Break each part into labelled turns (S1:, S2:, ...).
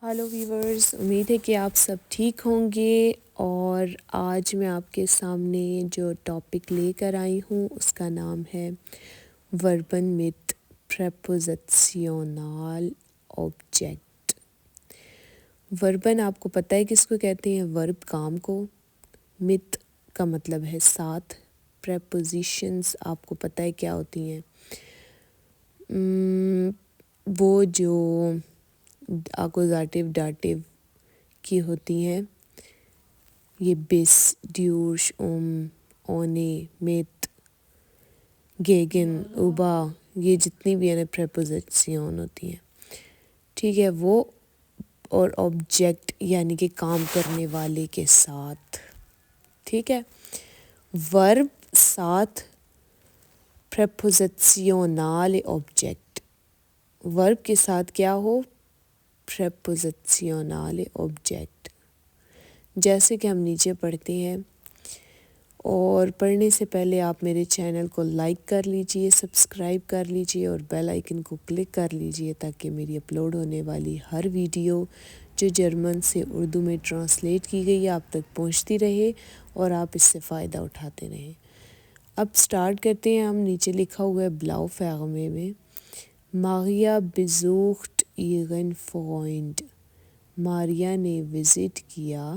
S1: Hello viewers, امید ہے کہ آپ سب ٹھیک ہوں گے۔ اور آج میں آپ کے سامنے جو ٹاپک لے کر آئی ہوں اس کا نام ہے وربن مت پریپوزیشنل آبجیکٹ۔ وربن آپ کو پتہ ہے کس کو کہتے ہیں؟ ورب کام کو، مت کا مطلب ہے ساتھ، پریپوزیشنز آپ کو پتہ ہے کیا ہوتی ہیں؟ وہ جو اکوزیٹیو ڈاٹیو کی ہوتی ہیں، یہ بس، ڈیوش، اونے، مت، گیگن، اوبا، یہ جتنی بھی پریپوزیشن ہوتی ہیں، ٹھیک ہے، وہ اور آبجیکٹ یعنی کہ کام کرنے والے کے ساتھ، ٹھیک ہے، ورب ساتھ پریپوزیشنل آبجیکٹ، ورب کے ساتھ کیا ہو؟ پریپوزیشنل آبجیکٹ۔ جیسے کہ ہم نیچے پڑھتے ہیں، اور پڑھنے سے پہلے آپ میرے چینل کو لائک کر لیجئے، سبسکرائب کر لیجئے اور بیل آئیکن کو کلک کر لیجئے تاکہ میری اپلوڈ ہونے والی ہر ویڈیو جو جرمن سے اردو میں ٹرانسلیٹ کی گئی ہے آپ تک پہنچتی رہے اور آپ اس سے فائدہ اٹھاتے رہیں۔ اب سٹارٹ کرتے ہیں ہم۔ نیچے لکھا ہوا ہے بلاؤ فیغمے میں، ماریا besucht ihren Freund، ماریا نے وزٹ کیا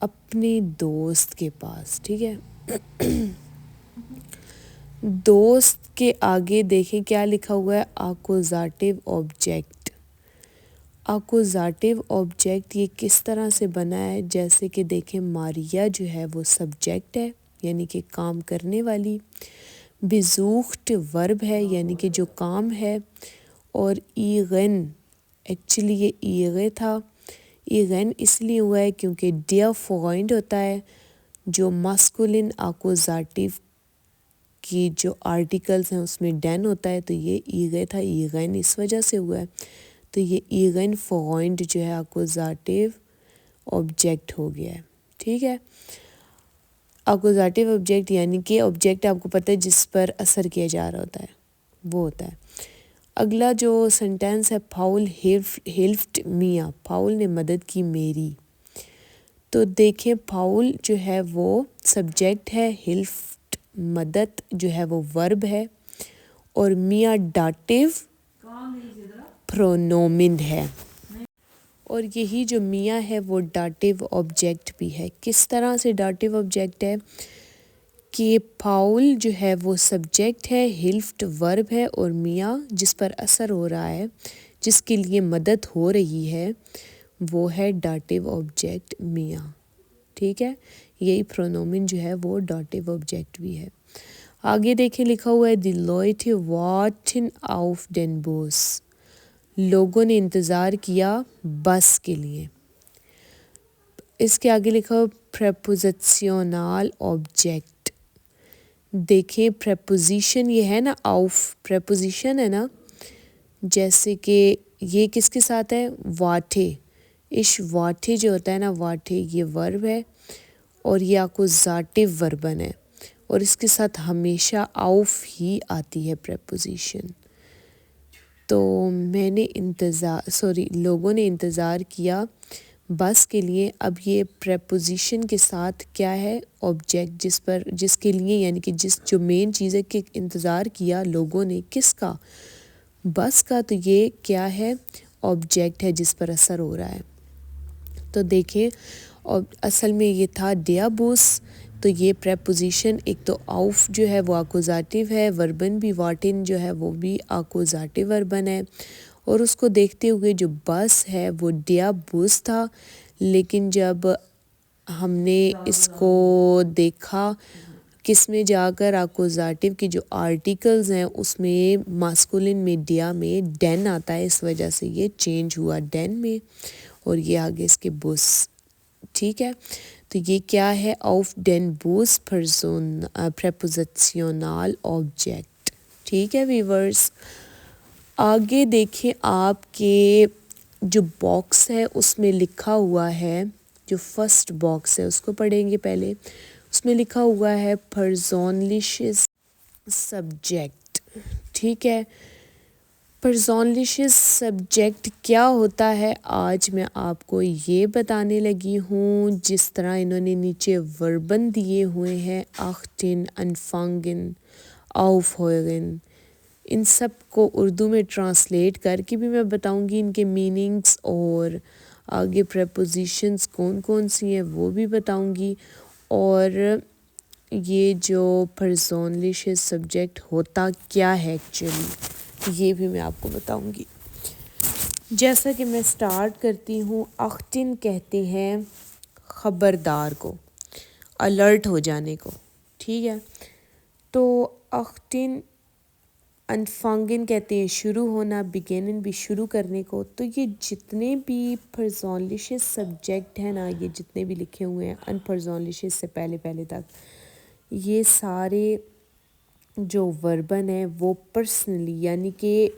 S1: اپنے دوست کے پاس، ٹھیک ہے، دوست کے آگے دیکھیں کیا لکھا ہوا ہے؟ اکوزیٹیو آبجیکٹ۔ اکوزیٹیو آبجیکٹ یہ کس طرح سے بنا ہے؟ جیسے کہ دیکھیں، ماریا جو ہے وہ سبجیکٹ ہے یعنی کہ کام کرنے والی، besucht ورب ہے یعنی کہ جو کام ہے، اور ایغن ایکچولی یہ ایغے تھا، ایغن اس لیے ہوا ہے کیونکہ ڈیئر فرینڈ ہوتا ہے جو ماسکولن اکوزیٹیو کی جو آرٹیکلز ہیں اس میں ڈین ہوتا ہے، تو یہ ایغے تھا، ایغن اس وجہ سے ہوا ہے، تو یہ ایغن فرینڈ جو ہے اکوزیٹیو آبجیکٹ ہو گیا ہے، ٹھیک ہے۔ اکوزیٹیو آبجیکٹ یعنی کہ آبجیکٹ آپ کو پتہ ہے جس پر اثر کیا جا رہا ہوتا ہے وہ ہوتا ہے۔ اگلا جو سنٹینس ہے، پاؤل ہیلفٹ میاں، پاؤل نے مدد کی میری، تو دیکھیں پاؤل جو ہے وہ سبجیکٹ ہے، ہیلفٹ مدد جو ہے وہ ورب ہے، اور میاں ڈاٹیو پرونومن ہے، اور یہی جو میاں ہے وہ ڈاٹیو آبجیکٹ بھی ہے۔ کس طرح سے ڈاٹیو آبجیکٹ ہے کہ پاؤل جو ہے وہ سبجیکٹ ہے، ہیلفٹ ورب ہے، اور میاں جس پر اثر ہو رہا ہے، جس کے لیے مدد ہو رہی ہے، وہ ہے ڈاٹیو آبجیکٹ میاں، ٹھیک ہے، یہی پرونومن جو ہے وہ ڈاٹیو آبجیکٹ بھی ہے۔ آگے دیکھیں لکھا ہوا ہے دی لوئٹے وارٹن آف ڈین بوس، لوگوں نے انتظار کیا بس کے لیے۔ اس کے آگے لکھا ہوا پریپوزیشنل آبجیکٹ، دیکھیں پریپوزیشن یہ ہے نا، آف پریپوزیشن ہے نا، جیسے کہ یہ کس کے ساتھ ہے؟ واٹے، اش واٹے جو ہوتا ہے نا، واٹے یہ ورب ہے اور یہ اکوزیٹیو وربن ہے، اور اس کے ساتھ ہمیشہ آف ہی آتی ہے پریپوزیشن۔ تو لوگوں نے انتظار کیا بس کے لیے، اب یہ پریپوزیشن کے ساتھ کیا ہے؟ آبجیکٹ جس کے لیے یعنی کہ جو مین چیز ہے کہ انتظار کیا لوگوں نے کس کا؟ بس کا، تو یہ کیا ہے؟ آبجیکٹ ہے جس پر اثر ہو رہا ہے۔ تو دیکھیں اصل میں یہ تھا ڈیا بوس، تو یہ پریپوزیشن ایک تو آف جو ہے وہ اکوزیٹیو ہے، وربن بھی واٹن جو ہے وہ بھی اکوزیٹیو وربن ہے، اور اس کو دیکھتے ہوئے جو بس ہے وہ ڈیا بوس تھا، لیکن جب ہم نے اس کو دیکھا کس میں جا کر، اکوزیٹیو کی جو آرٹیکلز ہیں اس میں ماسکولن میں ڈیا میں ڈین آتا ہے، اس وجہ سے یہ چینج ہوا ڈین میں، اور یہ آگے اس کے بوس، ٹھیک ہے۔ تو یہ کیا ہے؟ آف ڈین بوس پریپوزیشنل آبجیکٹ، ٹھیک ہے ویورز۔ آگے دیکھیں آپ کے جو باکس ہے اس میں لکھا ہوا ہے، جو فرسٹ باکس ہے اس کو پڑھیں گے پہلے، اس میں لکھا ہوا ہے پرسونلشس سبجیکٹ، ٹھیک ہے، پرسونلیشس سبجیکٹ کیا ہوتا ہے آج میں آپ کو یہ بتانے لگی ہوں. جس طرح انہوں نے نیچے وربن دیے ہوئے ہیں اختن، انفانگن، آؤفہوئگن، ان سب کو اردو میں ٹرانسلیٹ کر کے بھی میں بتاؤں گی، ان کے میننگز اور آگے پریپوزیشنز کون کون سی ہیں وہ بھی بتاؤں گی. اور یہ جو پرسونلیشس سبجیکٹ ہوتا کیا ہے ایکچولی یہ بھی میں آپ کو بتاؤں گی. جیسا کہ میں سٹارٹ کرتی ہوں، اختن کہتے ہیں خبردار کو، الرٹ ہو جانے کو، ٹھیک ہے. تو اختن، انفانگن کہتے ہیں شروع ہونا، بگینن بھی شروع کرنے کو. تو یہ جتنے بھی پرسونلیشس سبجیکٹ ہیں نا، یہ جتنے بھی لکھے ہوئے ہیں ان پرسونلیشس سے پہلے تک، یہ سارے جو وربن ہیں وہ پرسنلی یعنی کہ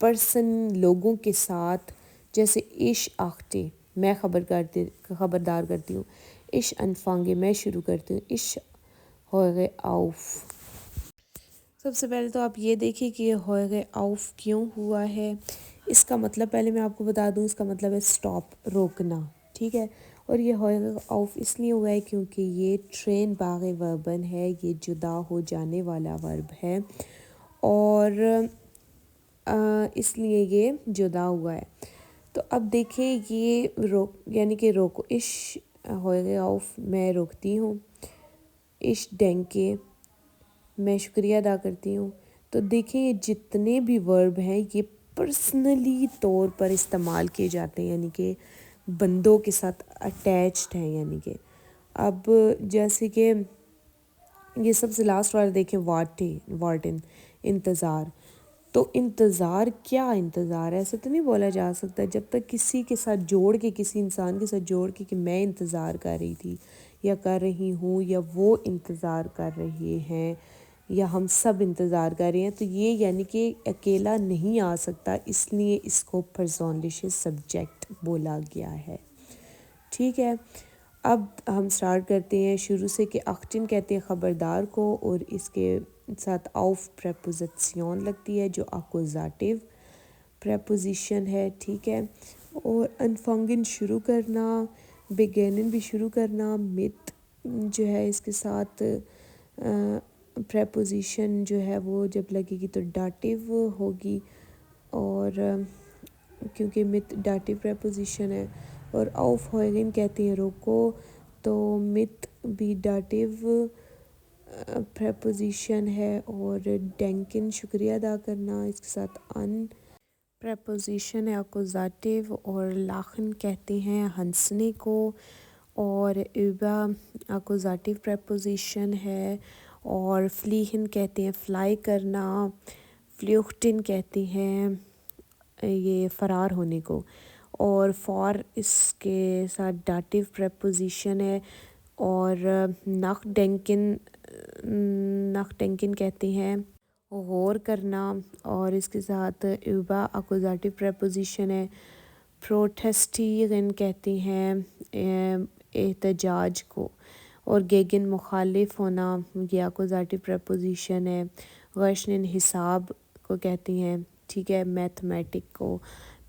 S1: پرسن لوگوں کے ساتھ، جیسے اش آختے میں خبردار کرتی ہوں، اش انفانگے میں شروع کرتی ہوں، اش ہوئے آؤف. سب سے پہلے تو آپ یہ دیکھیں کہ ہوئے آؤف کیوں ہوا ہے. اس کا مطلب پہلے میں آپ کو بتا دوں، اس کا مطلب ہے سٹاپ، روکنا، ٹھیک ہے. اور یہ ہوئے آؤف اس لیے ہوا ہے کیونکہ یہ ٹرین باغ وربن ہے، یہ جدا ہو جانے والا ورب ہے اور اس لیے یہ جدا ہوا ہے. تو اب دیکھیں یہ یعنی کہ روکو، اش ہوئے آؤف میں روکتی ہوں، اش ڈینکے میں شکریہ ادا کرتی ہوں. تو دیکھیں یہ جتنے بھی ورب ہیں یہ پرسنلی طور پر استعمال کیے جاتے ہیں، یعنی کہ بندوں کے ساتھ اٹیچڈ ہیں. یعنی کہ اب جیسے کہ یہ سب سے لاسٹ والا دیکھیں، واٹن، انتظار. تو انتظار کیا انتظار ہے، ایسے تو نہیں بولا جا سکتا جب تک کسی کے ساتھ جوڑ کے، کسی انسان کے ساتھ جوڑ کے کہ میں انتظار کر رہی تھی یا کر رہی ہوں یا وہ انتظار کر رہے ہیں یا ہم سب انتظار کر رہے ہیں. تو یہ یعنی کہ اکیلا نہیں آ سکتا، اس لیے اس کو پرسونلیشس سبجیکٹ بولا گیا ہے، ٹھیک ہے. اب ہم سٹارٹ کرتے ہیں شروع سے کہ اختن کہتے ہیں خبردار کو، اور اس کے ساتھ آؤف پریپوزیشن لگتی ہے جو اکوزیٹیو پریپوزیشن ہے، ٹھیک ہے. اور انفانگن شروع کرنا، بگینن بھی شروع کرنا، مت جو ہے اس کے ساتھ پریپوزیشن جو ہے وہ جب لگے گی تو ڈاٹیو ہوگی، اور کیونکہ مت ڈاٹیو پریپوزیشن ہے. اور آؤف ہوئگن کہتے ہیں روکو، تو مت بھی ڈاٹیو پریپوزیشن ہے. اور ڈینکن شکریہ ادا کرنا، اس کے ساتھ ان پریپوزیشن ہے اکوزیٹیو. اور لاخن کہتے ہیں ہنسنے کو، اور ایبا اکوزیٹیو پریپوزیشن ہے. اور فلیہن کہتے ہیں فلائی کرنا، فلیوخٹن کہتے ہیں یہ فرار ہونے کو. اور فار اس کے ساتھ ڈاٹیو پریپوزیشن ہے. اور نخ ڈینکن کہتے ہیں غور کرنا، اور اس کے ساتھ ایبا اکوزیٹیو پریپوزیشن ہے. پروٹیسٹیگن کہتے ہیں احتجاج کو. اور گیگن مخالف ہونا، یہ اکوزیٹیو پریپوزیشن ہے. غشن حساب کو کہتے ہیں، ٹھیک ہے، میتھمیٹک کو.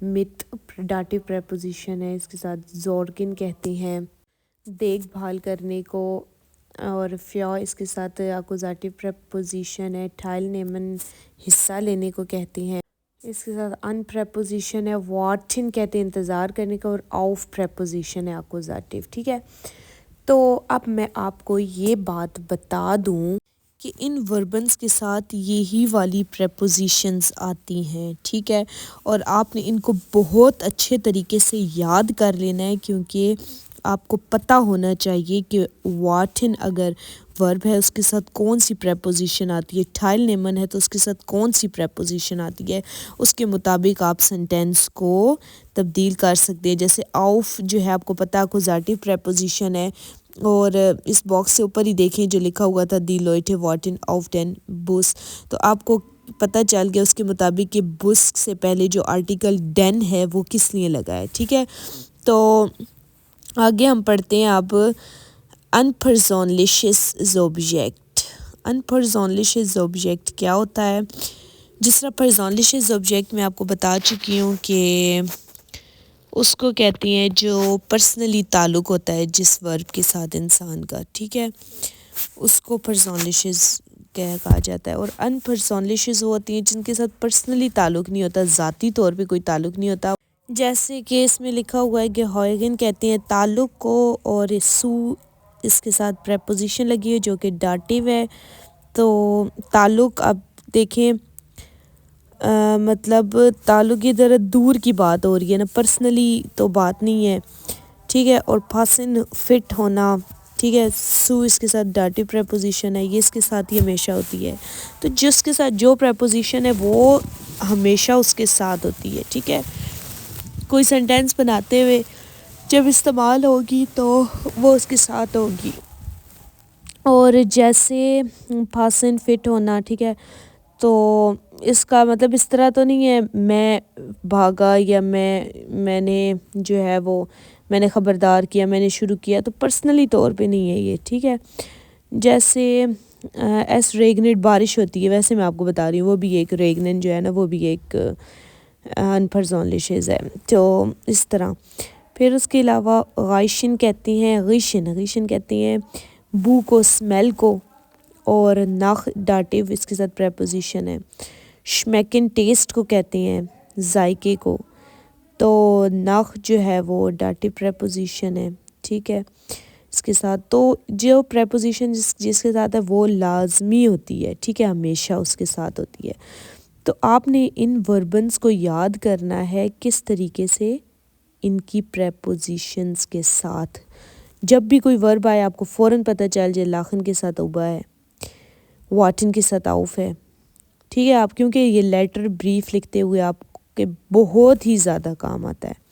S1: مت ڈاٹیو پریپوزیشن ہے، اس کے ساتھ زورگن کہتے ہیں دیکھ بھال کرنے کو. اور فیا اس کے ساتھ اکوزیٹیو پریپوزیشن ہے. ٹھائل نیمن حصہ لینے کو کہتے ہیں. اس کے ساتھ ان پریپوزیشن ہے. واٹن کہتے ہیں انتظار کرنے کا. اور آؤف پریپوزیشن ہے اکوزیٹیو، ٹھیک ہے. تو اب میں آپ کو یہ بات بتا دوں کہ ان وربنز کے ساتھ یہی والی پریپوزیشنز آتی ہیں، ٹھیک ہے. اور آپ نے ان کو بہت اچھے طریقے سے یاد کر لینا ہے، کیونکہ آپ کو پتہ ہونا چاہیے کہ واٹن اگر ورب ہے اس کے ساتھ کون سی پریپوزیشن آتی ہے، ٹھائل نیمن ہے تو اس کے ساتھ کون سی پریپوزیشن آتی ہے. اس کے مطابق آپ سنٹینس کو تبدیل کر سکتے ہیں. جیسے آؤف جو ہے آپ کو پتہ اکوزیٹیو پریپوزیشن ہے، اور اس باکس سے اوپر ہی دیکھیں جو لکھا ہوا تھا دی لوئٹے واٹن آف ڈین بس، تو آپ کو پتہ چل گیا اس کے مطابق کہ بس سے پہلے جو آرٹیکل ڈین ہے وہ کس لیے لگا ہے، ٹھیک ہے. تو آگے ہم پڑھتے ہیں اب انپرسونلیشس سبجیکٹ. انپرسونلیشس سبجیکٹ کیا ہوتا ہے؟ جس طرح پرسنلشز آبجیکٹ میں آپ کو بتا چکی ہوں کہ اس کو کہتی ہیں جو پرسنلی تعلق ہوتا ہے جس ورب کے ساتھ انسان کا، ٹھیک ہے، اس کو پرسنلشز کہا جاتا ہے. اور ان پرسنلشز وہ ہوتی ہیں جن کے ساتھ پرسنلی تعلق نہیں ہوتا، ذاتی طور پہ کوئی تعلق نہیں ہوتا. جیسے کہ اس میں لکھا ہوا ہے کہ ہائگن کہتے ہیں تعلق کو، اور سو اس کے ساتھ پریپوزیشن لگی ہے جو کہ ڈاٹیو ہے. تو تعلق اب دیکھیں مطلب تعلق کی طرح دور کی بات ہو رہی ہے نا، پرسنلی تو بات نہیں ہے، ٹھیک ہے. اور پاسن فٹ ہونا، ٹھیک ہے، سو اس کے ساتھ ڈاٹیو پریپوزیشن ہے، یہ اس کے ساتھ ہی ہمیشہ ہوتی ہے. تو جس کے ساتھ جو پریپوزیشن ہے وہ ہمیشہ اس کے ساتھ ہوتی ہے، ٹھیک ہے. کوئی سینٹینس بناتے ہوئے جب استعمال ہوگی تو وہ اس کے ساتھ ہوگی. اور جیسے پاسن فٹ ہونا، ٹھیک ہے، تو اس کا مطلب اس طرح تو نہیں ہے میں بھاگا یا میں نے جو ہے وہ میں نے خبردار کیا، میں نے شروع کیا، تو پرسنلی طور پہ نہیں ہے یہ، ٹھیک ہے. جیسے ایس ریگنٹ بارش ہوتی ہے، ویسے میں آپ کو بتا رہی ہوں وہ بھی ایک ریگنن جو ہے نا وہ بھی ایک ان پرسنلشز ہے. تو اس طرح پھر اس کے علاوہ غائشن کہتی ہیں، غیشن کہتی ہیں بو کو، اسمیل کو، اور ناخ ڈاٹیو اس کے ساتھ پریپوزیشن ہے. شمیکن ٹیسٹ کو کہتے ہیں، ذائقے کو، تو ناخ جو ہے وہ ڈاٹیو پریپوزیشن ہے، ٹھیک ہے، اس کے ساتھ. تو جو پریپوزیشن جس کے ساتھ ہے وہ لازمی ہوتی ہے، ٹھیک ہے، ہمیشہ اس کے ساتھ ہوتی ہے. تو آپ نے ان وربنز کو یاد کرنا ہے کس طریقے سے، ان کی پریپوزیشنز کے ساتھ. جب بھی کوئی ورب آئے آپ کو فوراً پتہ چل جائے لاخن کے ساتھ اوبا ہے، واٹن کے ساتھ آؤف ہے، ٹھیک ہے. آپ کیونکہ یہ لیٹر بریف لکھتے ہوئے آپ کے بہت ہی زیادہ کام آتا ہے.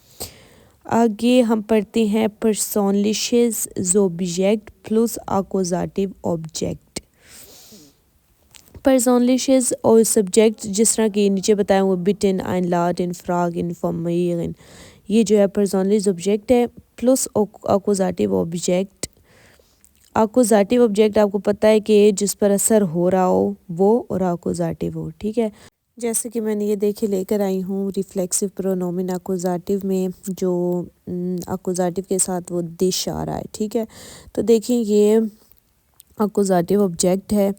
S1: آگے ہم پڑھتے ہیں پرسنلشز زوبجیکٹ پلس آکوزاٹیو آبجیکٹ. پرسنلشز اور سبجیکٹ جس طرح کہ نیچے بتائیں وہ بٹن، ein laden، فراگ، انفارمیرن، یہ جو ہے پرسنلشز آبجیکٹ ہے پلس آکوزاٹیو آبجیکٹ. آکوزاٹیو آبجیکٹ آپ کو پتہ ہے کہ جس پر اثر ہو رہا ہو وہ، اور آکوزاٹیو ہو، ٹھیک ہے. جیسے کہ میں نے یہ دیکھے لے کر آئی ہوں ریفلیکسو پرونومن آکوزاٹیو میں، جو آکوزاٹیو کے ساتھ وہ دش آ رہا ہے، ٹھیک ہے. تو دیکھیں یہ آکوزاٹیو آبجیکٹ ہے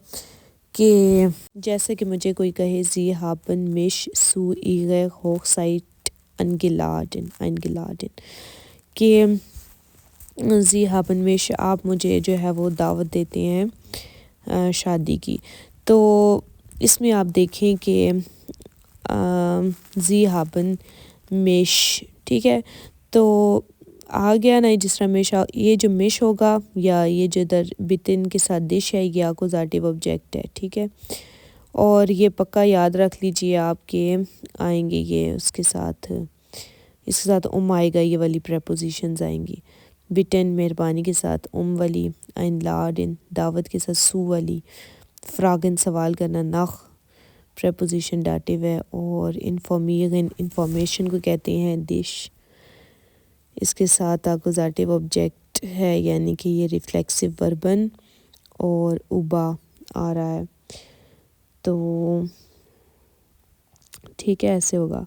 S1: کہ جیسے کہ مجھے کوئی کہے زی ہابن مش سو ایغے ہوخ سائٹ انگلادن کہ زی ہابن مش آپ مجھے جو ہے وہ دعوت دیتے ہیں شادی کی. تو اس میں آپ دیکھیں کہ زی ہابن مش، ٹھیک ہے، تو آ گیا نا جس طرح مش، یہ جو مش ہوگا یا یہ جو ادھر بتن کے ساتھ دش ہے یہ آکوزاٹیو آبجیکٹ ہے، ٹھیک ہے. اور یہ پکا یاد رکھ لیجئے آپ کے آئیں گے یہ اس کے ساتھ آئے گا، یہ والی پریپوزیشنز آئیں گی. بٹن مہربانی کے ساتھ والی، ein laden دعوت کے ساتھ سو والی، فراگن سوال کرنا، نخ پریپوزیشن ڈاٹیو ہے، اور انفارمیرن انفارمیشن کو کہتے ہیں دش، اس کے ساتھ آکوزاٹیو آبجیکٹ ہے یعنی کہ یہ ریفلیکسو وربن اور اوبا آ رہا ہے. تو ٹھیک ہے ایسے ہوگا.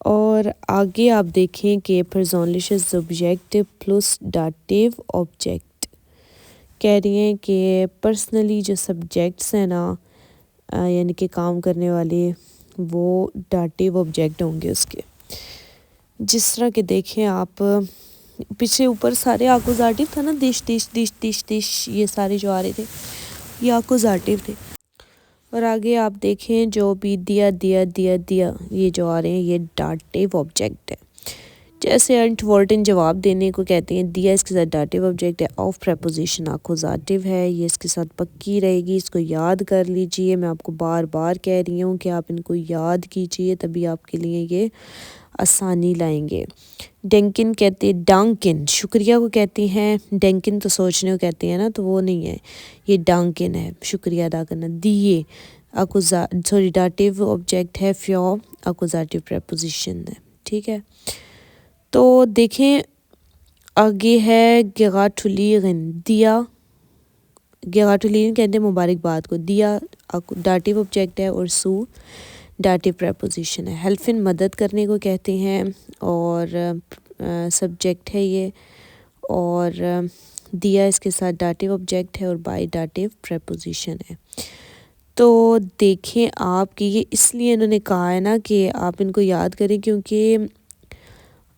S1: اور آگے آپ دیکھیں کہ پرسنلشز آبجیکٹ پلس ڈاٹیو آبجیکٹ کہہ رہی ہیں کہ پرسنلی جو سبجیکٹس ہیں نا یعنی کہ کام کرنے والے وہ ڈاٹیو آبجیکٹ ہوں گے اس کے. جس طرح کہ دیکھیں آپ پیچھے اوپر سارے آکوزاٹیو تھا نا، دش دش دش دش دش یہ سارے جو آ رہے تھے یہ آکوزاٹیو تھے. اور آگے آپ دیکھیں جو بھی دیا دیا دیا دیا یہ جو آ رہے ہیں یہ ڈاٹیو آبجیکٹ ہے. جیسے انٹ ورٹن جواب دینے کو کہتے ہیں، دیا اس کے ساتھ ڈاٹیو آبجیکٹ ہے، آف پریپوزیشن آکوزاٹیو ہے، یہ اس کے ساتھ پکی رہے گی. اس کو یاد کر لیجئے، میں آپ کو بار بار کہہ رہی ہوں کہ آپ ان کو یاد کیجئے تبھی آپ کے لیے یہ آسانی لائیں گے. ڈینکن کہتے ہیں ڈانکن، شکریہ کو کہتی ہیں، ڈینکن تو سوچنے کو کہتے ہیں نا، تو وہ نہیں ہے، یہ ڈانکن ہے شکریہ ادا کرنا. دیے ڈاٹیو آبجیکٹ ہے، فیو آکوزاٹیو پریپوزیشن ہے، ٹھیک ہے. تو دیکھیں آگے ہے گیغاٹولیرن، دیا گیغاٹولیرن کہتے ہیں مبارکباد کو، دیا ڈاٹیو آبجیکٹ ہے اور سو ڈاٹیو پریپوزیشن ہے. ہیلفن مدد کرنے کو کہتے ہیں اور سبجیکٹ ہے یہ, اور دیا اس کے ساتھ ڈاٹیو آبجیکٹ ہے اور بائی ڈاٹیو پریپوزیشن ہے. تو دیکھیں آپ کہ یہ اس لیے انہوں نے کہا ہے نا کہ آپ ان کو یاد کریں, کیونکہ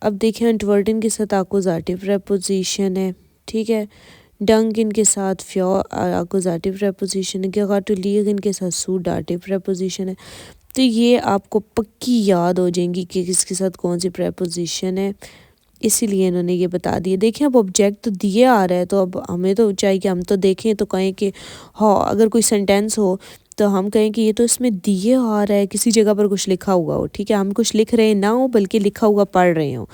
S1: اب دیکھیں انٹورٹن کے ساتھ آکوزیٹو پریپوزیشن ہے, ٹھیک ہے, ڈنک ان کے ساتھ فیو آکوزیٹو پریپوزیشن ہے, گیگاٹو لیگ ان کے ساتھ سو ڈاٹیو پریپوزیشن ہے. تو یہ آپ کو پکی یاد ہو جائیں گی کہ کس کے ساتھ کون سی پریپوزیشن ہے, اسی لیے انہوں نے یہ بتا دیا. دیکھیں اب آبجیکٹ تو دیے آ رہا ہے, تو اب ہمیں تو چاہیے کہ ہم تو دیکھیں تو کہیں کہ ہاں اگر کوئی سینٹینس ہو تو ہم کہیں کہ یہ تو اس میں دیے آ رہا ہے, کسی جگہ پر کچھ لکھا ہوا ہو, ٹھیک ہے, ہم کچھ لکھ رہے نہ ہو بلکہ لکھا ہوا پڑھ رہے ہوں,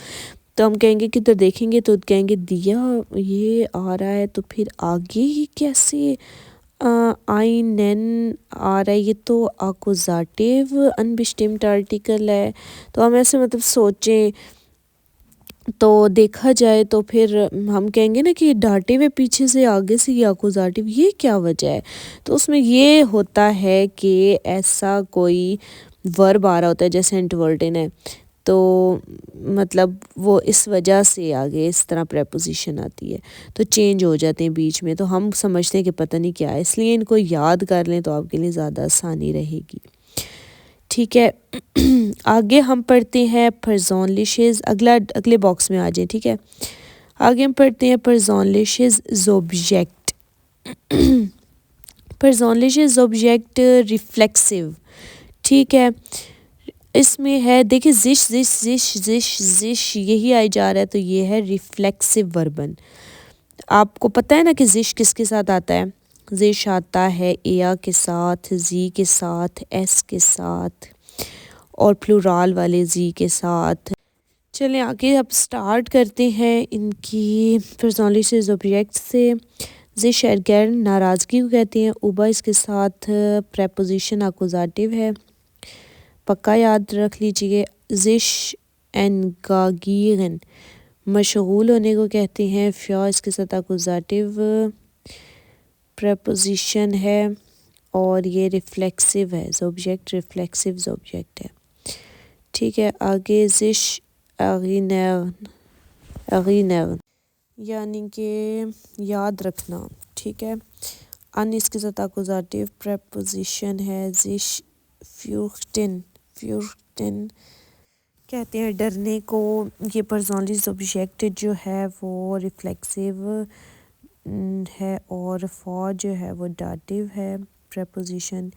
S1: تو ہم کہیں گے کہ تو دیکھیں گے تو کہیں گے دیا یہ آ رہا ہے, تو پھر آگے ہی کیسے آئی نین آ رہا ہے, یہ تو آکوزیٹو انبسٹمڈ آرٹیکل ہے. تو ہم ایسے مطلب سوچیں تو دیکھا جائے تو پھر ہم کہیں گے نا کہ ڈاٹیو ہے پیچھے سے, آگے سے یہ آکوزیٹو, یہ کیا وجہ ہے. تو اس میں یہ ہوتا ہے کہ ایسا کوئی ورب آ رہا ہوتا ہے جیسے انٹورٹن ہے, تو مطلب وہ اس وجہ سے آگے اس طرح پریپوزیشن آتی ہے, تو چینج ہو جاتے ہیں بیچ میں, تو ہم سمجھتے ہیں کہ پتہ نہیں کیا ہے, اس لیے ان کو یاد کر لیں تو آپ کے لیے زیادہ آسانی رہے گی. ٹھیک ہے, آگے ہم پڑھتے ہیں پرزونلیشز, اگلے باکس میں آ جائیں, ٹھیک ہے. آگے ہم پڑھتے ہیں پرزونلیشز زوبجیکٹ. پرزونلیشز زوبجیکٹ ریفلیکسیو, ٹھیک ہے. اس میں ہے دیکھیں زش زش زش زش زش یہی آئی جا رہا ہے, تو یہ ہے ریفلیکسیو وربن. آپ کو پتہ ہے نا کہ زش کس کے ساتھ آتا ہے, زش آتا ہے ایا کے ساتھ, زی کے ساتھ, ایس کے ساتھ, اور پلورال والے زی کے ساتھ. چلیں آگے اب سٹارٹ کرتے ہیں ان کی پرزونلیشز آبجیکٹ سے. زش غیر ناراضگی کو کہتے ہیں, اوبا اس کے ساتھ پریپوزیشن آکوزیٹو ہے, پکا یاد رکھ لیجئے. زش انگاگیرن مشغول ہونے کو کہتے ہیں, فیا اس کے ساتھ آکوزیٹو پریپوزیشن ہے, اور یہ ریفلیکسیو ہے, زوبجیکٹ ریفلیکسیو زوبجیکٹ ہے, ٹھیک ہے. آگے زش اغینرن یعنی کہ یاد رکھنا, ٹھیک ہے. ان اس کے ساتھ آکوزیٹو پریپوزیشن ہے, زش فیورٹن کہتے ہیں ڈرنے کو. یہ پرزونلیشز آبجیکٹ جو ہے وہ ریفلیکسیو ہے, اور فا جو ہے وہ ڈاٹیو ہے پریپوزیشن.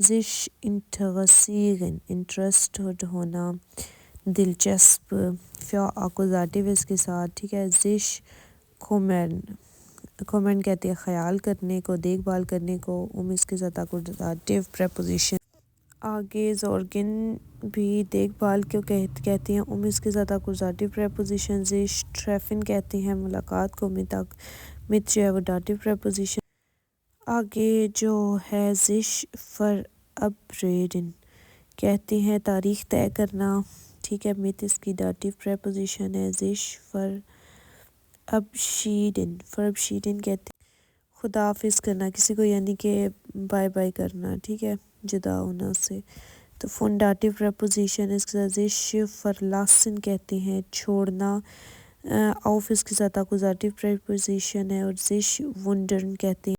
S1: زش انٹرسیگن انٹرسٹڈ ہونا, دلچسپ, فیا آکوزیٹو اس کے ساتھ, ٹھیک ہے. زش کومن کہتے ہیں خیال کرنے کو, دیکھ بھال کرنے کو, اس کے ساتھ آکوزیٹو پریپوزیشن. آگے زورگن بھی دیکھ بھال کو کہتے ہیں, اس کے ساتھ آکوزیٹو پریپوزیشن. زش ٹریفن کہتے ہیں ملاقات کو, مت جو ہے وہ ڈاٹیو پریپوزیشن. آگے جو ہے زش فرابریڈن کہتے ہیں تاریخ طے کرنا, ٹھیک ہے, مت اس کی ڈاٹیو پریپوزیشن ہے. زش فرابشیڈن کہتے ہیں خدا حافظ کرنا کسی کو, یعنی کہ بائے بائے کرنا, ٹھیک ہے, جدا ہونا اس سے, تو فون ڈاٹیو پریپوزیشن. اس کے ساتھ زش فرلاسن کہتے ہیں چھوڑنا, آف اس کے ساتھ آکوزیٹو پریپوزیشن ہے, اور زش ونڈرن کہتے ہیں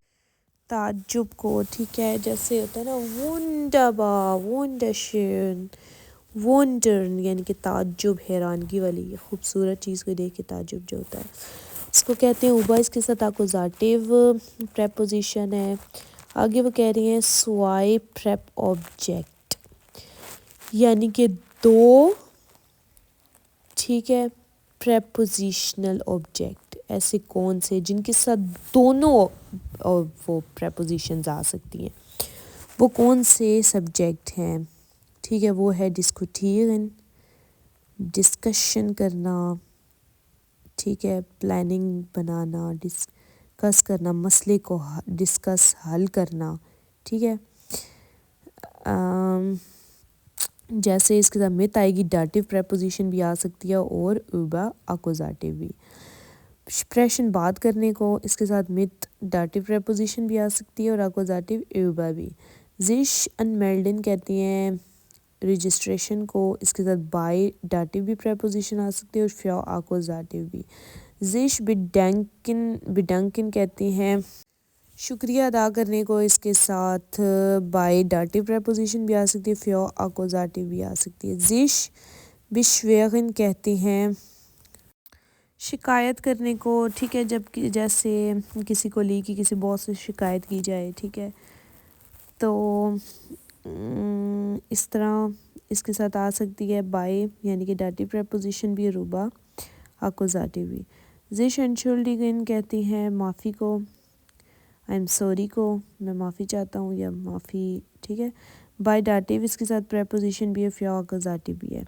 S1: تعجب کو, ٹھیک ہے, جیسے ہوتا ہے نا ونڈربار, ونڈرشن, ونڈرن یعنی کہ تعجب, حیرانگی والی خوبصورت چیز کو دیکھ کے تعجب جو ہوتا ہے اس کو کہتے ہیں اوبا. اس کے ساتھ آکوزیٹو پریپوزیشن ہے. آگے وہ کہہ رہی ہیں سوائی پریپ آبجیکٹ یعنی کہ دو, ٹھیک ہے, پریپوزیشنل آبجیکٹ ایسے کون سے جن کے ساتھ دونوں وہ پریپوزیشنز آ سکتی ہیں, وہ کون سے سبجیکٹ ہیں, ٹھیک ہے. وہ ہے ڈسکوٹیرن ڈسکشن کرنا, ٹھیک ہے, پلاننگ بنانا, ڈسکس کرنا, مسئلے کو ڈسکس حل کرنا, ٹھیک ہے. جیسے اس کے ساتھ مت آئے گی ڈاٹیو پریپوزیشن بھی آ سکتی ہے, اور اوبا آکوزیٹو بھی. پریشن بات کرنے کو, اس کے ساتھ مت ڈاٹیو پریپوزیشن بھی آ سکتی ہے اور آکوزیٹو اوبا بھی. زش انمیلڈن کہتی ہیں رجسٹریشن کو، اس کے ساتھ بائی ڈاٹیو بھی پریپوزیشن آ سکتی ہے اور فیو آکوزاٹیو بھی. زش بیڈنکن کہتی ہیں شکریہ ادا کرنے کو، اس کے ساتھ بائی ڈاٹیو پریپوزیشن بھی آ سکتی ہے، فیو آکوزاٹیو بھی آ سکتی ہے. زش بشویغن کہتے ہیں شکایت کرنے کو، ٹھیک ہے، جب جیسے کسی کولیگ کی کسی باس سے شکایت کی جائے، ٹھیک ہے، تو اس طرح اس کے ساتھ آ سکتی ہے بائی یعنی کہ ڈاٹیو پریپوزیشن بھی، روبا آکوزاٹیو بھی. زش انشولڈیگن کہتی ہیں معافی کو، آئی ایم سوری کو، میں معافی چاہتا ہوں یا معافی، ٹھیک ہے، بائی ڈاٹیو اس کے ساتھ پریپوزیشن بھی ہے، فیو آکوزاٹیو بھی ہے.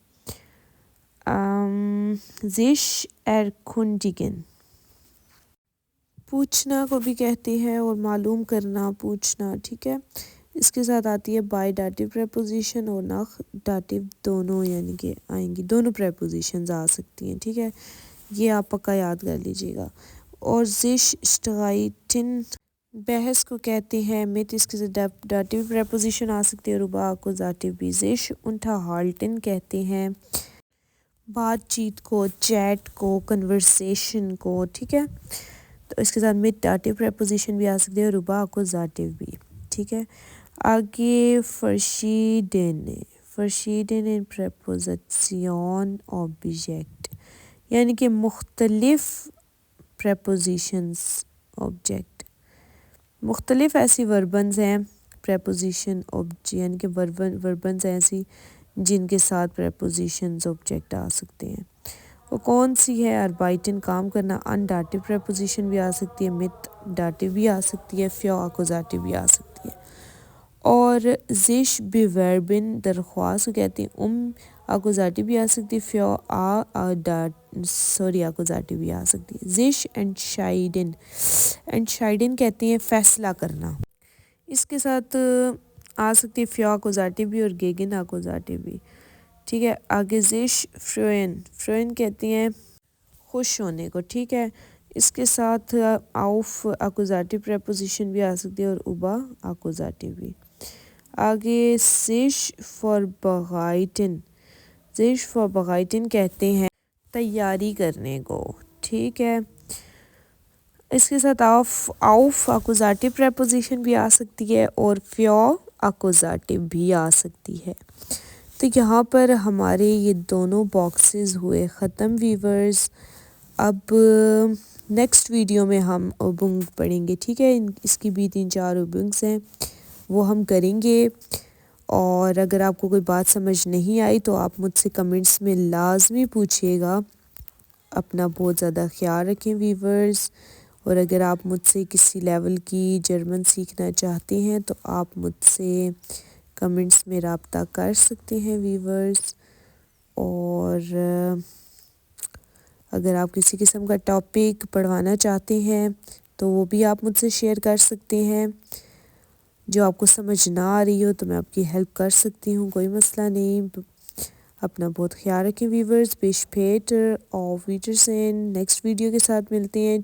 S1: زش ایرکھنڈیگن پوچھنا کو بھی کہتے ہیں اور معلوم کرنا، پوچھنا، ٹھیک ہے، اس کے ساتھ آتی ہے بائی ڈاٹیو پریپوزیشن اور ناخ ڈاٹیو، دونوں یعنی کہ آئیں گی، دونوں پریپوزیشنز آ سکتی ہیں، ٹھیک ہے، یہ آپ پکا یاد کر لیجیے گا. اور زش اسٹرائٹن بحث کو کہتے ہیں مت، اس کے ساتھ ڈاٹیو پریپوزیشن آ سکتی ہے، روبا آکوزاٹیو بھی. زش انٹھا ہالٹن کہتے ہیں بات چیت کو، چیٹ کو، کنورسیشن کو، ٹھیک ہے، تو اس کے ساتھ مت ڈاٹیو پریپوزیشن بھی آ سکتی ہے، روبا آکوزاٹیو بھی، ٹھیک ہے. آگے فرشیڈن ان پریپوزیشن آبجیکٹ یعنی کہ مختلف پریپوزیشنز آبجیکٹ، مختلف ایسی وربنز ہیں پریپوزیشن یعنی کہ وربنز ایسی جن کے ساتھ پریپوزیشنز آبجیکٹ آ سکتے ہیں. وہ کون سی ہے؟ اربائٹن کام کرنا، ان ڈاٹیو پریپوزیشن بھی آ سکتی ہے، مت ڈاٹیو بھی آ سکتی ہے، فیو آکوزاٹیو بھی آ سکتی ہے. اور زش بیوربن درخواست کو کہتے ہیں آکوزاٹیو بھی آ سکتی ہے، فیو آکوزاٹیو بھی آ سکتی ہے. زش انٹشائڈن کہتے ہیں فیصلہ کرنا، اس کے ساتھ آ سکتی ہے فیو آکوزاٹیو بھی اور گیگن آکوزاٹیو بھی، ٹھیک ہے. آگے زش فروئن کہتی ہیں خوش ہونے کو، ٹھیک ہے، اس کے ساتھ آؤف آکوزاٹیو پریپوزیشن بھی آ سکتی ہے اور اوبا آکوزاٹیو بھی. آگے زش فوربغائٹن کہتے ہیں تیاری کرنے کو، ٹھیک ہے، اس کے ساتھ آؤف آکوزاٹیو پریپوزیشن بھی آ سکتی ہے اور فیو آکوزاٹیو بھی آ سکتی ہے. تو یہاں پر ہمارے یہ دونوں باکسز ہوئے ختم ویورز. اب نیکسٹ ویڈیو میں ہم اوبنگ پڑھیں گے، ٹھیک ہے، اس کی بھی 3-4 اوبنگس ہیں، وہ ہم کریں گے. اور اگر آپ کو کوئی بات سمجھ نہیں آئی تو آپ مجھ سے کمنٹس میں لازمی پوچھیے گا. اپنا بہت زیادہ خیال رکھیں ویورز، اور اگر آپ مجھ سے کسی لیول کی جرمن سیکھنا چاہتے ہیں تو آپ مجھ سے کمنٹس میں رابطہ کر سکتے ہیں ویورز. اور اگر آپ کسی قسم کا ٹاپک پڑھوانا چاہتے ہیں تو وہ بھی آپ مجھ سے شیئر کر سکتے ہیں. جو آپ کو سمجھ نہ آ رہی ہو تو میں آپ کی ہیلپ کر سکتی ہوں، کوئی مسئلہ نہیں. اپنا بہت خیال رکھیں ویورز. بیش پیٹر اور ویٹرسن نیکسٹ ویڈیو کے ساتھ ملتے ہیں.